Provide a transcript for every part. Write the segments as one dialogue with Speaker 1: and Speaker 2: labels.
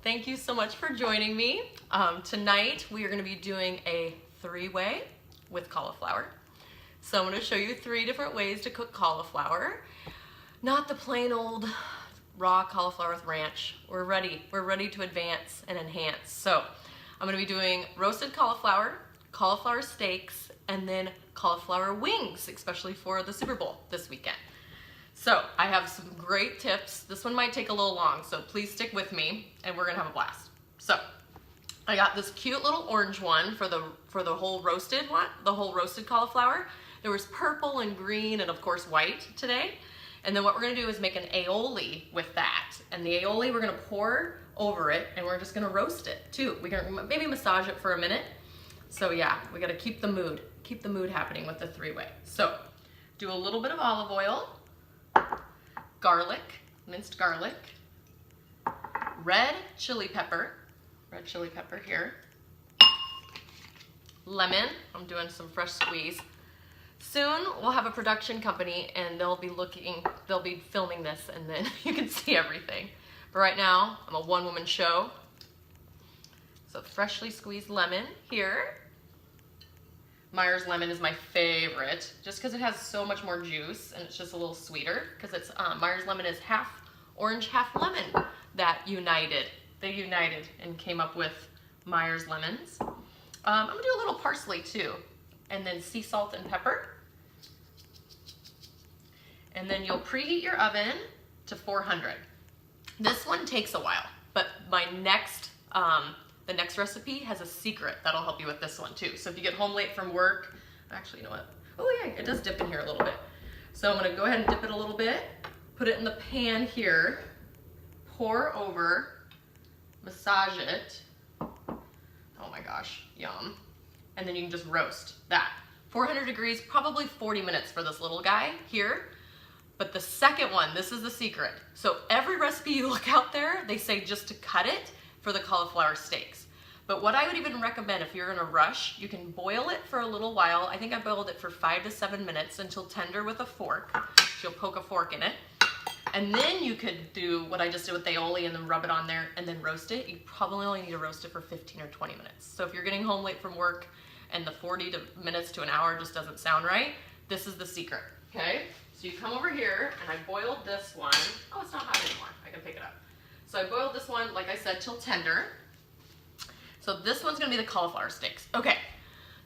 Speaker 1: thank you so much for joining me. Tonight we are going to be doing a three-way with cauliflower. So I'm going to show you 3 different ways to cook cauliflower. Not the plain old raw cauliflower with ranch. We're ready to advance and enhance. So I'm going to be doing roasted cauliflower, cauliflower steaks, and then cauliflower wings, especially for the Super Bowl this weekend. So I have some great tips. This one might take a little long, so please stick with me and we're gonna have a blast. So I got this cute little orange one for the whole roasted one, the whole roasted cauliflower. There was purple and green and of course white today. And then what we're gonna do is make an aioli with that. And the aioli we're gonna pour over it and we're just gonna roast it too. We're gonna maybe massage it for a minute. So yeah, we gotta keep the mood happening with the 3-way. So do a little bit of olive oil, garlic, minced garlic, red chili pepper here, lemon, I'm doing some fresh squeeze. Soon we'll have a production company and they'll be filming this and then you can see everything. But right now, I'm a one-woman show. So freshly squeezed lemon here. Myers lemon is my favorite, just because it has so much more juice and it's just a little sweeter, because it's Myers lemon is half orange, half lemon. They united and came up with Myers lemons. I'm gonna do a little parsley too, and then sea salt and pepper. And then you'll preheat your oven to 400. This one takes a while, but my next the next recipe has a secret that'll help you with this one too. So if you get home late from work, actually, you know what? Oh yeah, it does dip in here a little bit. So I'm gonna go ahead and dip it a little bit, put it in the pan here, pour over, massage it. Oh my gosh, yum. And then you can just roast that. 400 degrees, probably 40 minutes for this little guy here. But the second one, this is the secret. So every recipe you look out there, they say just to cut it for the cauliflower steaks. But what I would even recommend if you're in a rush, you can boil it for a little while. I think I boiled it for 5 to 7 minutes until tender with a fork. You'll poke a fork in it. And then you could do what I just did with the aioli and then rub it on there and then roast it. You probably only need to roast it for 15 or 20 minutes. So if you're getting home late from work and the 40 minutes to an hour just doesn't sound right, this is the secret, okay? So you come over here and I boiled this one. Oh, it's not hot anymore. I can pick it up. So I boiled this one, like I said, till tender. So this one's gonna be the cauliflower steaks. Okay,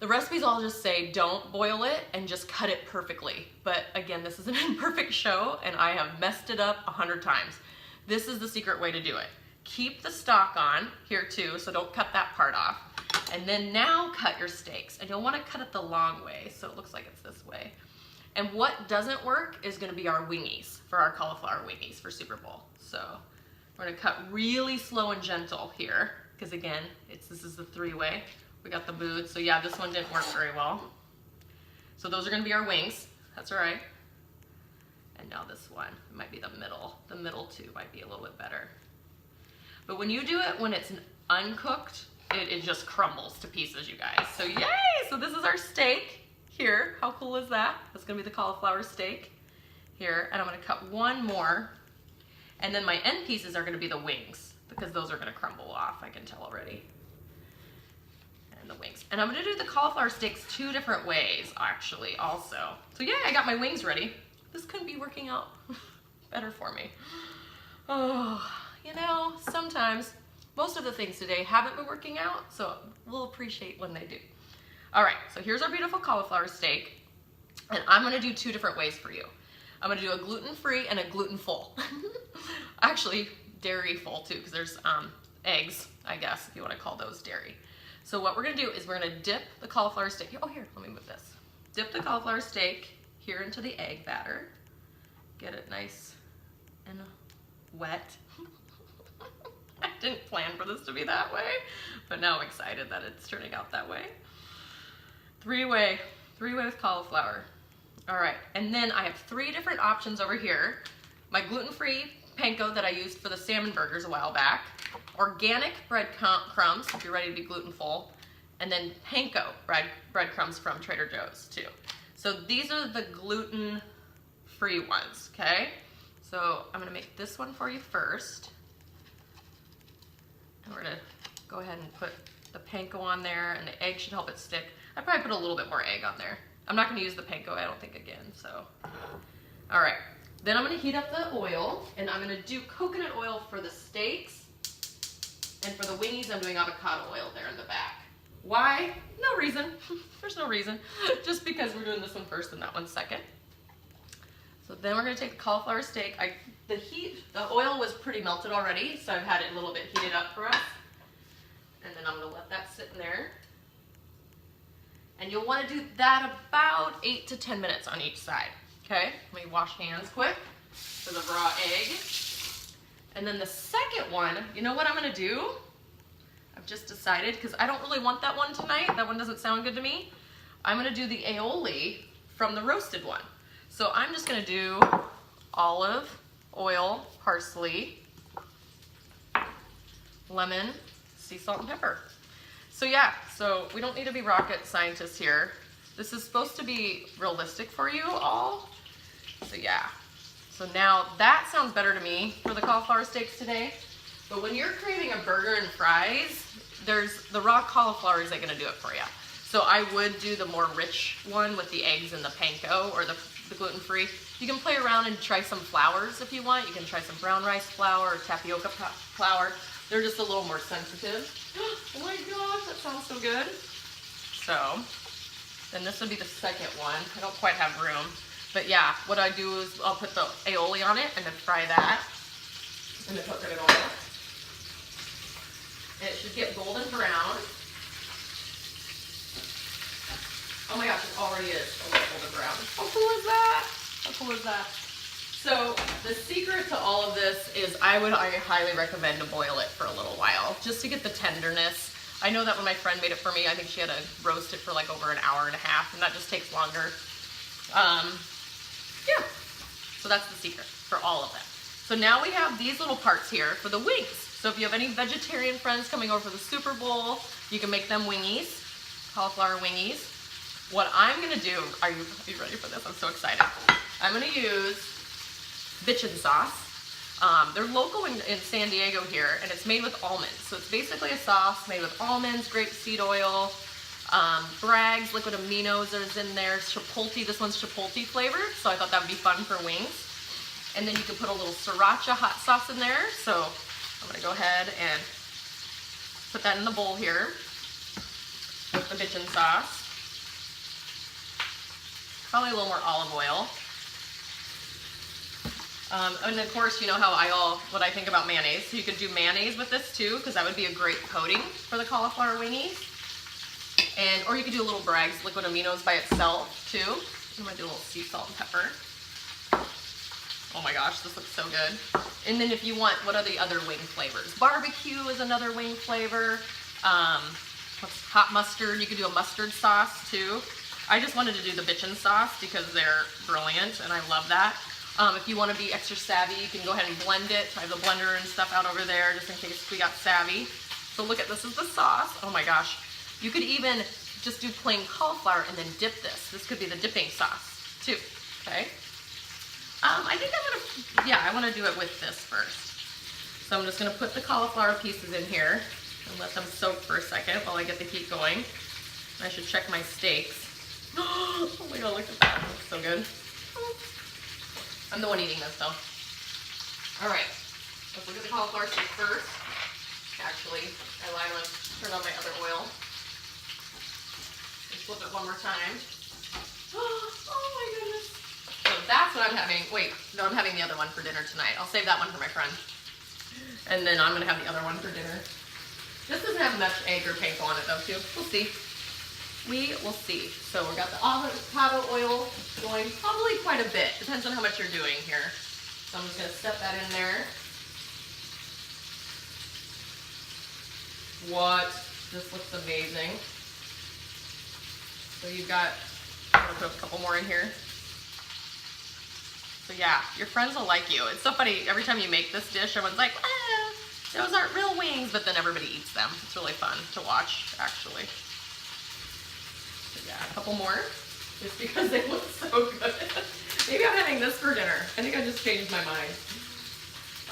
Speaker 1: the recipes all just say don't boil it and just cut it perfectly. But again, this is an imperfect show and I have messed it up 100 times. This is the secret way to do it. Keep the stock on here too, so don't cut that part off. And then now cut your steaks. And you'll wanna cut it the long way, so it looks like it's this way. And what doesn't work is gonna be our wingies, for our cauliflower wingies for Super Bowl. So we're gonna cut really slow and gentle here, because again, this is the 3-way. We got the mood, so yeah, this one didn't work very well. So those are gonna be our wings, that's all right. And now this one, it might be the middle. The middle too might be a little bit better. But when you do it when it's uncooked, it just crumbles to pieces, you guys. So yay, so this is our steak here. How cool is that? That's gonna be the cauliflower steak here. And I'm gonna cut one more. And then my end pieces are gonna be the wings, because those are gonna crumble off, I can tell already. And the wings. And I'm gonna do the cauliflower steaks 2 different ways, actually, also. So yeah, I got my wings ready. This couldn't be working out better for me. Oh, you know, sometimes, most of the things today haven't been working out, so we'll appreciate when they do. All right, so here's our beautiful cauliflower steak. And I'm gonna do 2 different ways for you. I'm gonna do a gluten-free and a gluten-full. Actually, dairy-full too, because there's eggs, I guess, if you wanna call those dairy. So what we're gonna do is we're gonna dip the cauliflower steak. Oh, here, let me move this. Dip the cauliflower steak here into the egg batter. Get it nice and wet. I didn't plan for this to be that way, but now I'm excited that it's turning out that way. 3-way with cauliflower. All right, and then I have 3 different options over here. My gluten-free panko that I used for the salmon burgers a while back, organic breadcrumbs if you're ready to be gluten-full, and then panko breadcrumbs from Trader Joe's too. So these are the gluten-free ones, okay? So I'm gonna make this one for you first. And we're gonna go ahead and put the panko on there, and the egg should help it stick. I'd probably put a little bit more egg on there. I'm not gonna use the panko, I don't think, again, so. All right, then I'm gonna heat up the oil, and I'm gonna do coconut oil for the steaks, and for the wingies, I'm doing avocado oil there in the back. Why? No reason. There's no reason. Just because we're doing this one first and that one second. So then we're gonna take the cauliflower steak. The oil was pretty melted already, so I've had it a little bit heated up for us. And then I'm gonna let that sit in there. And you'll wanna do that about 8 to 10 minutes on each side. Okay, let me wash hands quick for the raw egg. And then the second one, you know what I'm gonna do? I've just decided, because I don't really want that one tonight. That one doesn't sound good to me. I'm gonna do the aioli from the roasted one. So I'm just gonna do olive, oil, parsley, lemon, sea salt, and pepper. So yeah, so we don't need to be rocket scientists here. This is supposed to be realistic for you all. So yeah, so now that sounds better to me for the cauliflower steaks today. But when you're craving a burger and fries, there's the raw cauliflower isn't gonna do it for you. So I would do the more rich one with the eggs and the panko, or the gluten-free. You can play around and try some flours if you want. You can try some brown rice flour or tapioca flour. They're just a little more sensitive. Oh my gosh, that sounds so good. So then this would be the second one. I don't quite have room. But yeah, what I do is I'll put the aioli on it and then fry that in the coconut oil. And it should get golden brown. Oh my gosh, it already is a little golden brown. How cool is that? How cool is that? So the secret to all of this is I highly recommend to boil it for a little while, just to get the tenderness. I know that when my friend made it for me, I think she had to roast it for like over an hour and a half, and that just takes longer. Yeah, so that's the secret for all of that. So now we have these little parts here for the wings. So if you have any vegetarian friends coming over for the Super Bowl, you can make them wingies, cauliflower wingies. What I'm gonna do, are you ready for this? I'm so excited. I'm gonna use bitchin sauce. They're local in San Diego here, and it's made with almonds. So it's basically a sauce made with almonds, grapeseed oil, Bragg's liquid aminos is in there, chipotle. This one's chipotle flavored, so I thought that would be fun for wings. And then you can put a little sriracha hot sauce in there. So I'm gonna go ahead and put that in the bowl here with the bitchin sauce. Probably a little more olive oil. And of course, you know how what I think about mayonnaise. So you could do mayonnaise with this too, because that would be a great coating for the cauliflower wingies. Or you could do a little Bragg's liquid aminos by itself too. I'm gonna do a little sea salt and pepper. Oh my gosh, this looks so good. And then if you want, what are the other wing flavors? Barbecue is another wing flavor. Hot mustard, you could do a mustard sauce too. I just wanted to do the bitchin sauce because they're brilliant and I love that. If you want to be extra savvy, you can go ahead and blend it. I have the blender and stuff out over there just in case we got savvy. So look at, this is the sauce. Oh my gosh. You could even just do plain cauliflower and then dip this. This could be the dipping sauce too, okay? I think I want to do it with this first. So I'm just going to put the cauliflower pieces in here and let them soak for a second while I get the heat going. I should check my steaks. Oh my god, look at that. It looks so good. I'm the one eating this though. Alright, let's look at the cauliflower steak first. Actually, I lied when I turned on my other oil. Let's flip it one more time. Oh my goodness. So that's what I'm having. Wait, no, I'm having the other one for dinner tonight. I'll save that one for my friend. And then I'm going to have the other one for dinner. This doesn't have much egg or panko on it though too. We'll see. We will see. So we got the avocado oil going probably quite a bit. Depends on how much you're doing here. So I'm just going to set that in there. What? This looks amazing. So you've got, I'm going to put a couple more in here. So yeah, your friends will like you. It's so funny, every time you make this dish, everyone's like, ah, those aren't real wings, but then everybody eats them. It's really fun to watch, actually. So yeah, a couple more, just because they look so good. Maybe I'm having this for dinner. I think I just changed my mind.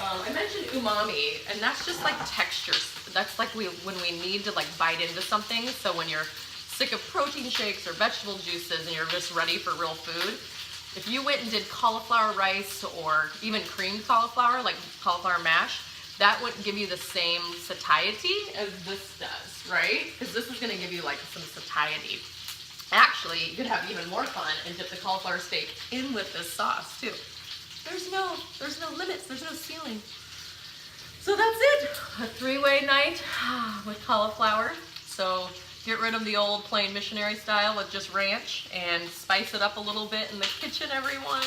Speaker 1: I mentioned umami, and that's just like texture. That's like when we need to like bite into something. So when you're sick of protein shakes or vegetable juices and you're just ready for real food, if you went and did cauliflower rice or even creamed cauliflower, like cauliflower mash, that wouldn't give you the same satiety as this does, right? Because this is gonna give you like some satiety. Actually, you could have even more fun and dip the cauliflower steak in with this sauce too. There's no limits, there's no ceiling. So that's it, a 3-way night with cauliflower. So get rid of the old plain missionary style with just ranch and spice it up a little bit in the kitchen, everyone,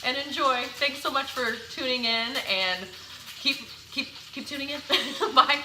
Speaker 1: and enjoy. Thanks so much for tuning in, and keep tuning in. Bye.